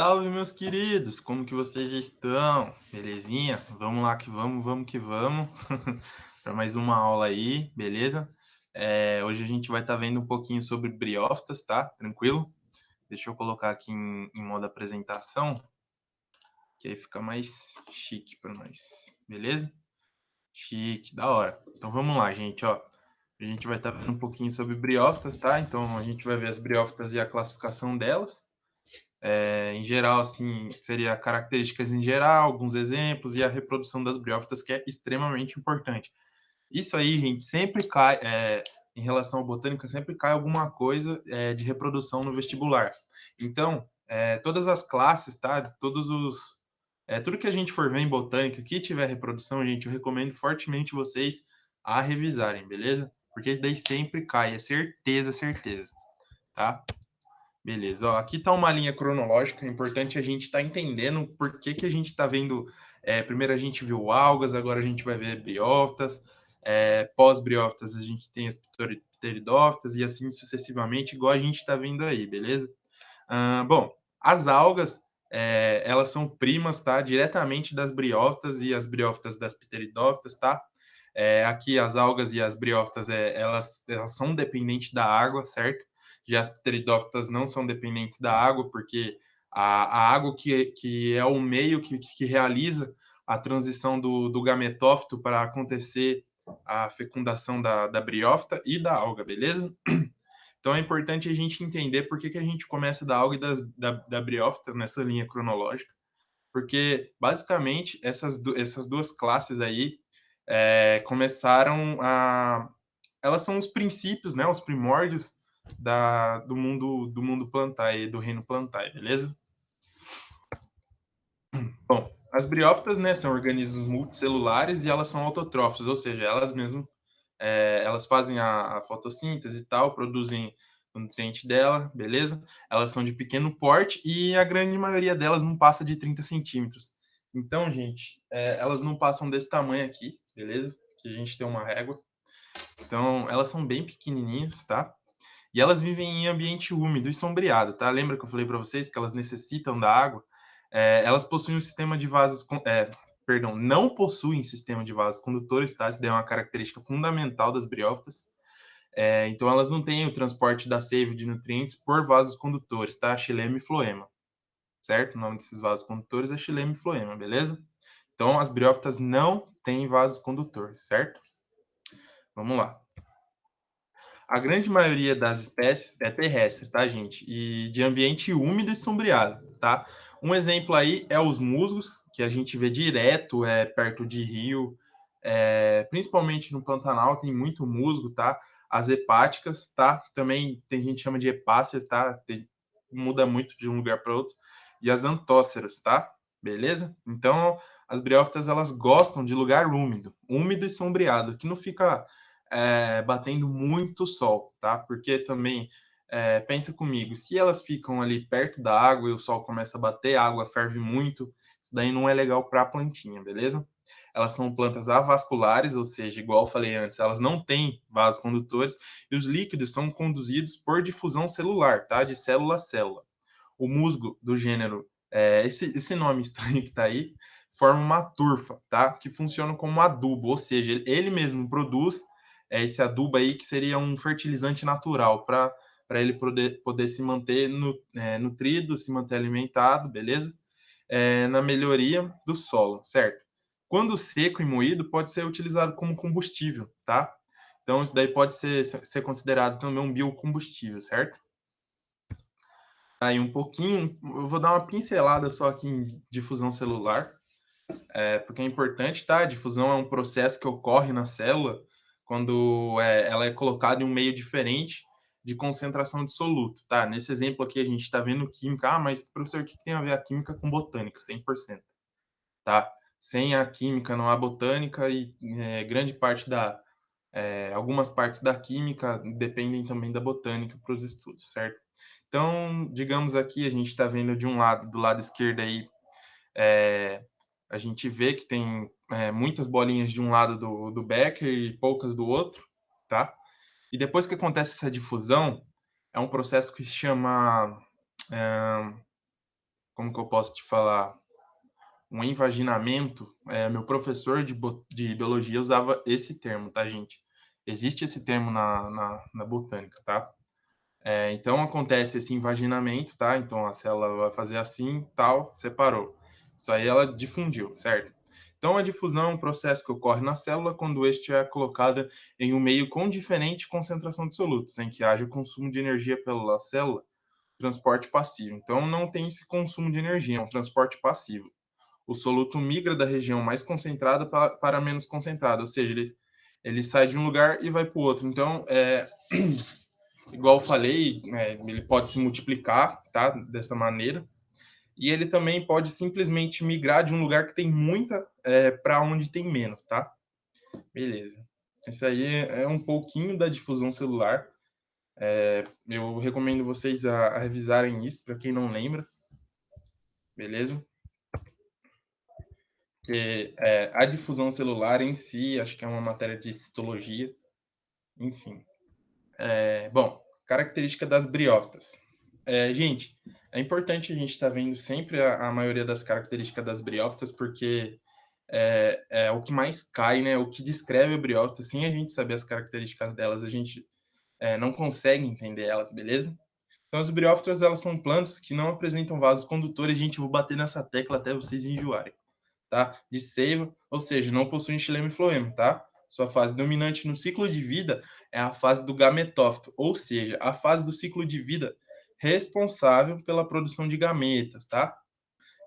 Salve, meus queridos! Como que vocês estão? Belezinha? Vamos lá que vamos que vamos. Para mais uma aula aí, beleza? Hoje a gente vai estar vendo um pouquinho sobre briófitas, tá? Tranquilo? Deixa eu colocar aqui em modo apresentação, que aí fica mais chique para nós, beleza? Chique, da hora. Então vamos lá, gente, ó. A gente vai estar vendo um pouquinho sobre briófitas, tá? Então a gente vai ver as briófitas e a classificação delas. Em geral, assim, seria características em geral, alguns exemplos e a reprodução das briófitas, que é extremamente importante. Isso aí, gente, sempre cai, em relação à botânica, sempre cai alguma coisa de reprodução no vestibular. Então, todas as classes, tá? Tudo que a gente for ver em botânica que tiver reprodução, gente, eu recomendo fortemente vocês a revisarem, beleza? Porque isso daí sempre cai, é certeza, certeza, tá? Beleza, ó, aqui está uma linha cronológica, é importante a gente estar entendendo por que que a gente está vendo. Primeiro a gente viu algas, agora a gente vai ver briófitas, pós-briófitas a gente tem as pteridófitas e assim sucessivamente, igual a gente está vendo aí, beleza? Bom, as algas, elas são primas, tá? Diretamente das briófitas e as briófitas das pteridófitas, tá? Aqui as algas e as briófitas, elas são dependentes da água, certo? Já as pteridófitas não são dependentes da água, porque a água que é o meio que realiza a transição do gametófito para acontecer a fecundação da briófita e da alga, beleza? Então é importante a gente entender por que a gente começa da alga e da briófita nessa linha cronológica, porque basicamente essas duas classes aí começaram a. Elas são os princípios, né, os primórdios do mundo plantae, do reino plantae, beleza? Bom, as briófitas, né, são organismos multicelulares e elas são autotróficas, ou seja, elas mesmas elas fazem a fotossíntese e tal, produzem o nutriente dela, beleza? Elas são de pequeno porte e a grande maioria delas não passa de 30 centímetros. Então, gente, elas não passam desse tamanho aqui, beleza? Que a gente tem uma régua. Então, elas são bem pequenininhas, tá? E elas vivem em ambiente úmido e sombreado, tá? Lembra que eu falei para vocês que elas necessitam da água? Elas possuem um sistema de vasos, perdão, não possuem sistema de vasos condutores, tá? Isso daí é uma característica fundamental das briófitas. Então, elas não têm o transporte da seiva de nutrientes por vasos condutores, tá? Xilema e floema, certo? O nome desses vasos condutores é xilema e floema, beleza? Então, as briófitas não têm vasos condutores, certo? Vamos lá. A grande maioria das espécies é terrestre, tá, gente? E de ambiente úmido e sombreado, tá? Um exemplo aí é os musgos, que a gente vê direto perto de rio, principalmente no Pantanal tem muito musgo, tá? As hepáticas, tá? Também tem gente que chama de hepáceas, tá? Muda muito de um lugar para outro. E as antóceras, tá? Beleza? Então, as briófitas, elas gostam de lugar úmido, úmido e sombreado, que não fica batendo muito sol, tá? Porque também, pensa comigo, se elas ficam ali perto da água e o sol começa a bater, a água ferve muito, isso daí não é legal para a plantinha, beleza? Elas são plantas avasculares, ou seja, igual eu falei antes, elas não têm vasos condutores e os líquidos são conduzidos por difusão celular, tá? De célula a célula. O musgo do gênero, esse nome estranho que está aí, forma uma turfa, tá? Que funciona como adubo, ou seja, ele mesmo produz esse adubo aí que seria um fertilizante natural para ele poder se manter nutrido, se manter alimentado, beleza? Na melhoria do solo, certo? Quando seco e moído, pode ser utilizado como combustível, tá? Então, isso daí pode ser considerado também um biocombustível, certo? Aí um pouquinho, eu vou dar uma pincelada só aqui em difusão celular, porque é importante, tá? A difusão é um processo que ocorre na célula quando ela é colocada em um meio diferente de concentração de soluto, tá? Nesse exemplo aqui a gente está vendo química. Ah, mas professor, o que tem a ver a química com botânica? 100%, tá? Sem a química não há botânica e grande parte algumas partes da química dependem também da botânica para os estudos, certo? Então, digamos aqui, a gente está vendo de um lado, do lado esquerdo aí, a gente vê que tem muitas bolinhas de um lado do Becker e poucas do outro, tá? E depois que acontece essa difusão, é um processo que se chama como que eu posso te falar? Um invaginamento, meu professor de biologia usava esse termo, tá, gente? Existe esse termo na botânica, tá? Então acontece esse invaginamento, tá? Então a célula vai fazer assim, tal, separou. Isso aí ela difundiu, certo? Então a difusão é um processo que ocorre na célula quando este é colocado em um meio com diferente concentração de solutos, em que haja consumo de energia pela célula, transporte passivo. Então não tem esse consumo de energia, é um transporte passivo. O soluto migra da região mais concentrada para menos concentrada, ou seja, ele sai de um lugar e vai para o outro. Então, igual eu falei, ele pode se multiplicar, tá? Dessa maneira. E ele também pode simplesmente migrar de um lugar que tem muita para onde tem menos, tá? Beleza. Isso aí é um pouquinho da difusão celular. Eu recomendo vocês a revisarem isso, para quem não lembra. Beleza? Que a difusão celular em si, acho que é uma matéria de citologia. Enfim. Bom, característica das briófitas. Gente, é importante a gente estar vendo sempre a maioria das características das briófitas, porque é o que mais cai, né? O que descreve a briófita, sem a gente saber as características delas, a gente não consegue entender elas, beleza? Então, as briófitas, elas são plantas que não apresentam vasos condutores. Gente, eu vou bater nessa tecla até vocês enjoarem, tá? De seiva, ou seja, não possuem xilema e floema, tá? Sua fase dominante no ciclo de vida é a fase do gametófito, ou seja, a fase do ciclo de vida responsável pela produção de gametas, tá?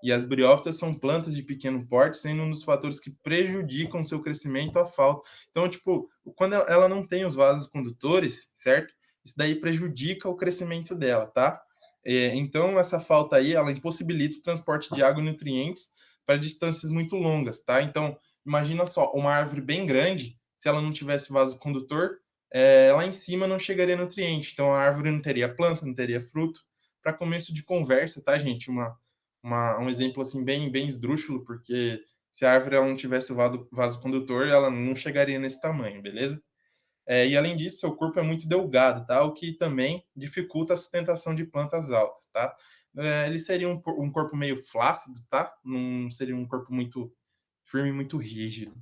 E as briófitas são plantas de pequeno porte, sendo um dos fatores que prejudicam seu crescimento a falta. Então, tipo, quando ela não tem os vasos condutores, certo? Isso daí prejudica o crescimento dela, tá? Então, essa falta aí, ela impossibilita o transporte de água e nutrientes para distâncias muito longas, tá? Então, imagina só, uma árvore bem grande, se ela não tivesse vaso condutor, lá em cima não chegaria nutriente. Então, a árvore não teria planta, não teria fruto. Para começo de conversa, tá, gente? Um exemplo assim bem esdrúxulo, porque se a árvore ela não tivesse o vaso condutor, ela não chegaria nesse tamanho, beleza? E além disso, seu corpo é muito delgado, tá? O que também dificulta a sustentação de plantas altas, tá? Ele seria um corpo meio flácido, tá? Não seria um corpo muito firme, muito rígido.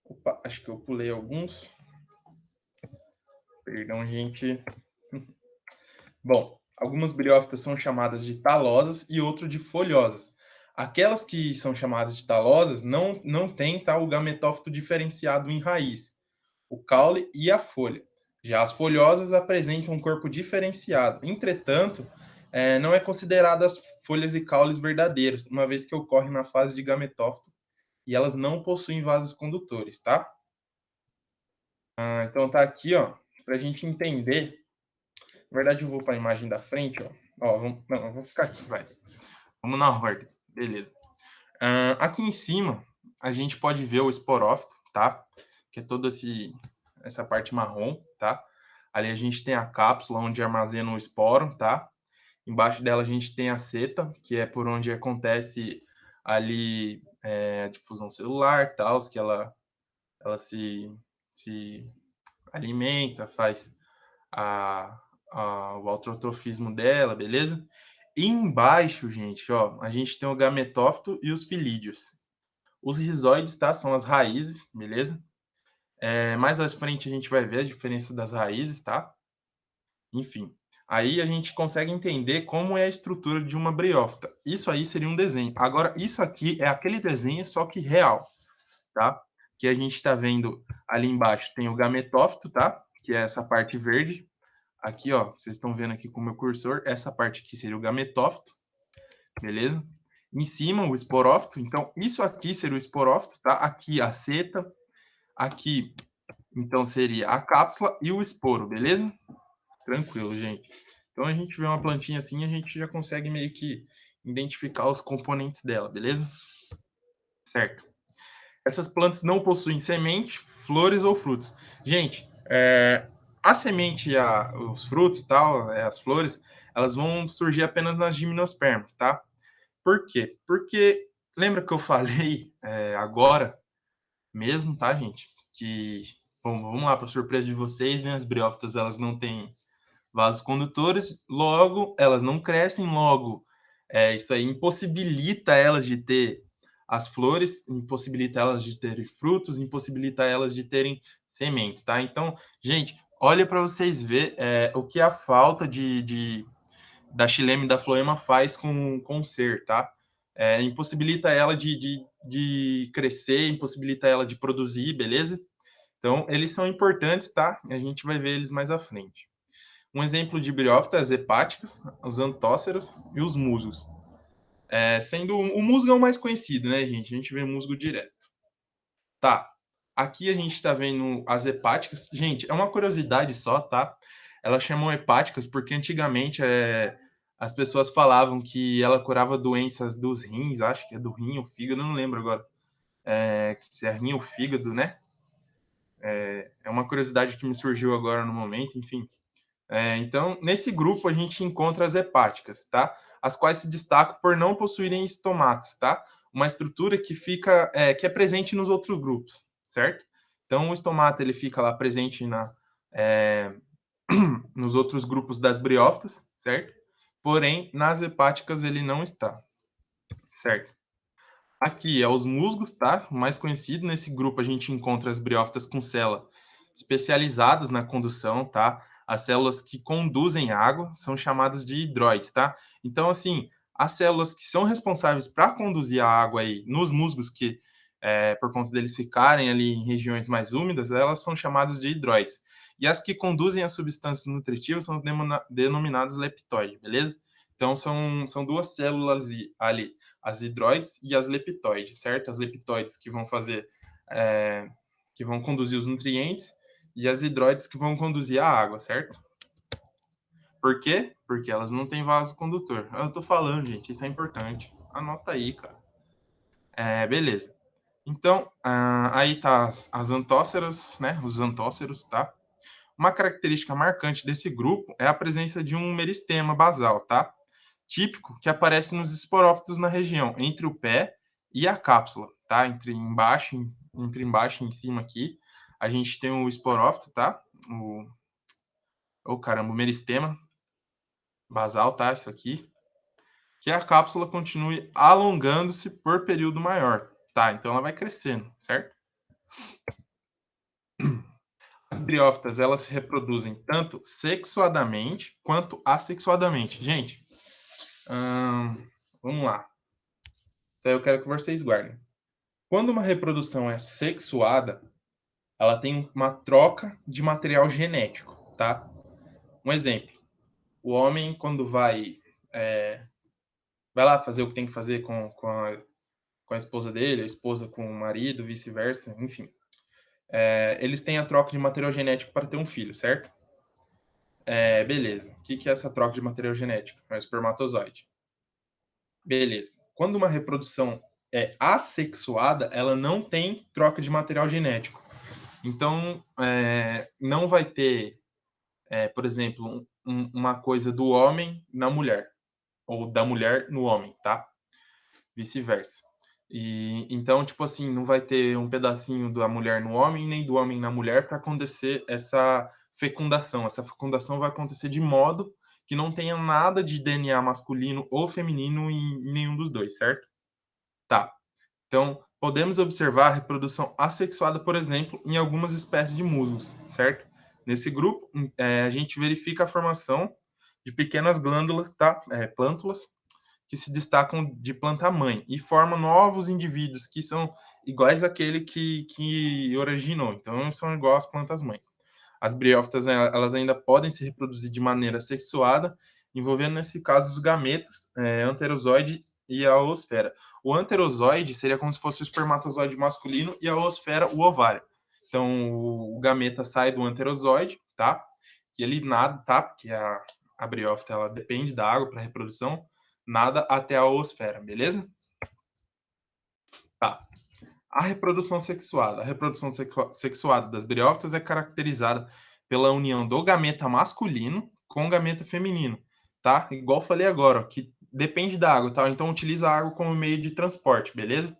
Opa, acho que eu pulei alguns. Perdão, gente. Bom, algumas briófitas são chamadas de talosas e outras de folhosas. Aquelas que são chamadas de talosas não têm tá, o gametófito diferenciado em raiz, o caule e a folha. Já as folhosas apresentam um corpo diferenciado. Entretanto, não é considerado as folhas e caules verdadeiros, uma vez que ocorrem na fase de gametófito e elas não possuem vasos condutores, tá? Então tá aqui, ó, para a gente entender. Na verdade, eu vou para a imagem da frente, ó. Não, eu vou ficar aqui, vai. Vamos na ordem. Beleza. Aqui em cima, a gente pode ver o esporófito, tá? Que é toda essa parte marrom, tá? Ali a gente tem a cápsula onde armazena o esporo, tá? Embaixo dela a gente tem a seta, que é por onde acontece ali a difusão celular, tal, que ela se alimenta, faz a, o autotrofismo dela, beleza? E embaixo, gente, ó, a gente tem o gametófito e os filídeos. Os rizóides, tá? São as raízes, beleza? Mais à frente a gente vai ver a diferença das raízes, tá? Enfim, aí a gente consegue entender como é a estrutura de uma briófita. Isso aí seria um desenho. Agora, isso aqui é aquele desenho, só que real, tá? Que a gente está vendo ali embaixo tem o gametófito, tá? Que é essa parte verde. Aqui, ó, vocês estão vendo aqui com o meu cursor, essa parte aqui seria o gametófito, beleza? Em cima, o esporófito. Então, isso aqui seria o esporófito, tá? Aqui a seta, aqui, então, seria a cápsula e o esporo, beleza? Tranquilo, gente. Então, a gente vê uma plantinha assim, a gente já consegue meio que identificar os componentes dela, beleza? Certo. Essas plantas não possuem semente, flores ou frutos. Gente, a semente e os frutos, tal, as flores, elas vão surgir apenas nas gimnospermas, tá? Por quê? Porque lembra que eu falei agora mesmo, tá, gente? Que vamos lá, para surpresa de vocês, né? As briófitas elas não têm vasos condutores, logo elas não crescem, logo Isso aí impossibilita elas de ter as flores, impossibilita elas de terem frutos, impossibilita elas de terem sementes, tá? Então, gente, olha para vocês ver o que a falta da xilema e da floema faz com o ser, tá? Impossibilita ela de crescer, impossibilita ela de produzir, beleza? Então, eles são importantes, tá? A gente vai ver eles mais à frente. Um exemplo de briófita é as hepáticas, os antóceros e os musgos. Sendo o musgo é o mais conhecido, né, gente? A gente vê musgo direto. Tá. Aqui a gente está vendo as hepáticas. Gente, é uma curiosidade só, tá? Elas chamam hepáticas porque antigamente as pessoas falavam que ela curava doenças dos rins, acho que é do rim ou fígado, não lembro agora. Se é rim ou fígado, né? É uma curiosidade que me surgiu agora no momento, enfim. Então, nesse grupo a gente encontra as hepáticas, tá? As quais se destacam por não possuírem estomatos, tá? Uma estrutura que é presente nos outros grupos, certo? Então, o estomato ele fica lá presente é, nos outros grupos das briófitas, certo? Porém, nas hepáticas ele não está, certo? Aqui é os musgos, tá? O mais conhecido. Nesse grupo a gente encontra as briófitas com célula especializadas na condução, tá? As células que conduzem água são chamadas de hidroides, tá? Então, assim, as células que são responsáveis para conduzir a água aí nos musgos, por conta deles ficarem ali em regiões mais úmidas, elas são chamadas de hidroides. E as que conduzem as substâncias nutritivas são denominadas leptóides, beleza? Então, são duas células ali, as hidroides e as leptóides, certo? As leptóides é, que vão conduzir os nutrientes e as hidroides que vão conduzir a água, certo? Por quê? Porque elas não têm vaso condutor. Eu tô falando, gente, isso é importante. Anota aí, cara. Beleza. Então, aí tá as antóceras, né? Os antóceros, tá? Uma característica marcante desse grupo é a presença de um meristema basal, tá? Típico que aparece nos esporófitos na região, entre o pé e a cápsula, tá? Entre embaixo e em cima aqui, a gente tem o esporófito, tá? O meristema basal, tá? Isso aqui. Que a cápsula continue alongando-se por período maior, tá? Então ela vai crescendo, certo? As briófitas, elas se reproduzem tanto sexuadamente quanto assexuadamente. Gente, vamos lá. Isso aí eu quero que vocês guardem. Quando uma reprodução é sexuada, ela tem uma troca de material genético, tá? Um exemplo: o homem, quando vai lá fazer o que tem que fazer com a esposa dele, a esposa com o marido, vice-versa, enfim. Eles têm a troca de material genético para ter um filho, certo? Beleza. O que é essa troca de material genético? É o espermatozoide. Beleza. Quando uma reprodução é assexuada, ela não tem troca de material genético. Então, não vai ter, por exemplo, uma coisa do homem na mulher, ou da mulher no homem, tá? Vice-versa. E então, tipo assim, não vai ter um pedacinho da mulher no homem, nem do homem na mulher para acontecer essa fecundação. Essa fecundação vai acontecer de modo que não tenha nada de DNA masculino ou feminino em nenhum dos dois, certo? Tá. Então, podemos observar a reprodução assexuada, por exemplo, em algumas espécies de musgos, certo? Nesse grupo, a gente verifica a formação de pequenas glândulas, tá? Plântulas, que se destacam de planta-mãe e formam novos indivíduos que são iguais àquele que originou. Então, são igual às plantas-mãe. As briófitas, elas ainda podem se reproduzir de maneira sexuada, envolvendo, nesse caso, os gametas, anterozoide e a oosfera. O anterozoide seria como se fosse o espermatozoide masculino e a oosfera, o ovário. Então, o gameta sai do anterozoide, tá? E ele nada, tá? Porque a briófita, ela depende da água para reprodução, nada até a oosfera, beleza? Tá. A reprodução sexuada. A reprodução sexuada das briófitas é caracterizada pela união do gameta masculino com o gameta feminino, tá? Igual falei agora, ó, que depende da água, tá? Então utiliza a água como meio de transporte, beleza?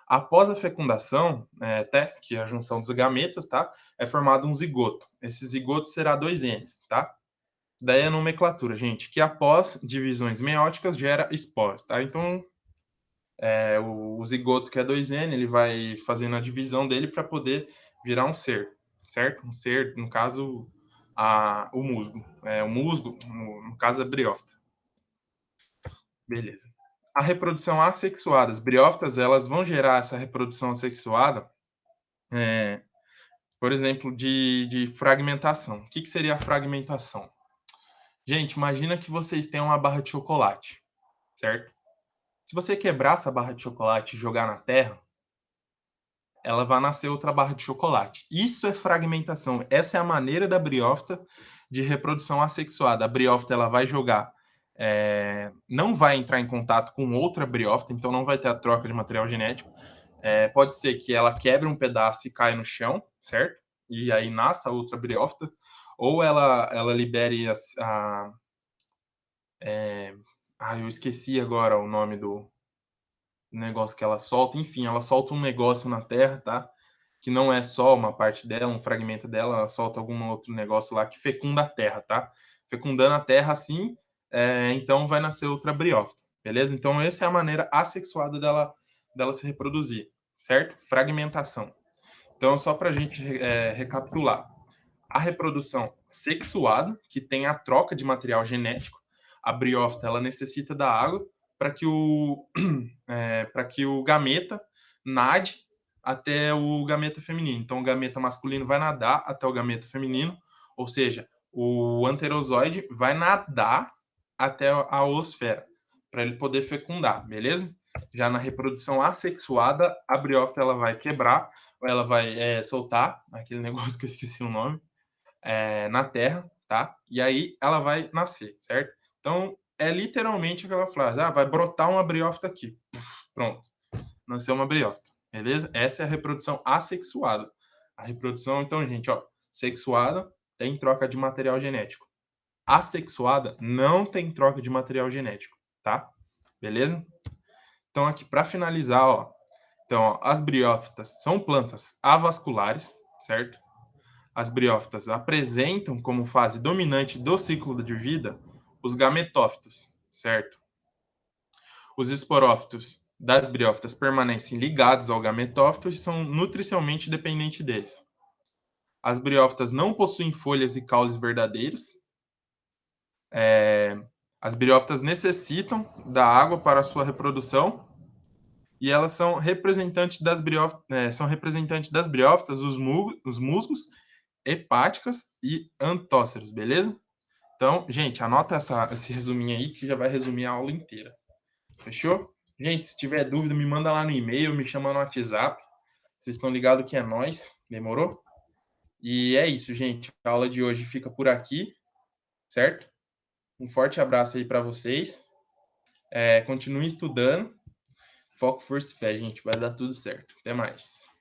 Após a fecundação, até que é a junção dos gametas, tá? É formado um zigoto. Esse zigoto será 2 Ns, tá? Daí a nomenclatura, gente, que após divisões meióticas gera esporos, tá? Então, o zigoto, que é 2N, ele vai fazendo a divisão dele para poder virar um ser, certo? Um ser, no caso, o musgo. O musgo, no caso, é briófita. Beleza. A reprodução assexuada. As briófitas, elas vão gerar essa reprodução assexuada, por exemplo, de fragmentação. O que seria a fragmentação? Gente, imagina que vocês têm uma barra de chocolate, certo? Se você quebrar essa barra de chocolate e jogar na terra, ela vai nascer outra barra de chocolate. Isso é fragmentação. Essa é a maneira da briófita de reprodução assexuada. A briófita, ela vai jogar, não vai entrar em contato com outra briófita, então não vai ter a troca de material genético. Pode ser que ela quebre um pedaço e caia no chão, certo? E aí nasça outra briófita. Ou ela libere eu esqueci agora o nome do negócio que ela solta. Enfim, ela solta um negócio na terra, tá? Que não é só uma parte dela, um fragmento dela, ela solta algum outro negócio lá que fecunda a terra, tá? Fecundando a terra assim, então vai nascer outra briófita, beleza? Então essa é a maneira assexuada dela se reproduzir, certo? Fragmentação. Então, só para a gente recapitular. A reprodução sexuada, que tem a troca de material genético. A briófita, ela necessita da água para que para que o gameta nade até o gameta feminino. Então, o gameta masculino vai nadar até o gameta feminino, ou seja, o anterozoide vai nadar até a oosfera, para ele poder fecundar, beleza? Já na reprodução assexuada, a briófita ela vai quebrar, ou ela vai soltar, aquele negócio que eu esqueci o nome, na terra, tá? E aí ela vai nascer, certo? Então, é literalmente aquela frase, vai brotar uma briófita aqui. Pronto, nasceu uma briófita, beleza? Essa é a reprodução assexuada. A reprodução, então, gente, ó, sexuada tem troca de material genético. Assexuada não tem troca de material genético, tá? Beleza? Então, aqui, para finalizar, ó, então, ó, as briófitas são plantas avasculares, certo? As briófitas apresentam como fase dominante do ciclo de vida os gametófitos, certo? Os esporófitos das briófitas permanecem ligados ao gametófito e são nutricionalmente dependentes deles. As briófitas não possuem folhas e caules verdadeiros. As briófitas necessitam da água para a sua reprodução e elas são representantes das briófitas, os musgos, hepáticas e antóceros, beleza? Então, gente, anota esse resuminho aí que já vai resumir a aula inteira. Fechou? Gente, se tiver dúvida, me manda lá no e-mail, me chama no WhatsApp. Vocês estão ligados que é nós, demorou? E é isso, gente. A aula de hoje fica por aqui, certo? Um forte abraço aí para vocês. Continuem estudando. Foco, força e fé, gente. Vai dar tudo certo. Até mais.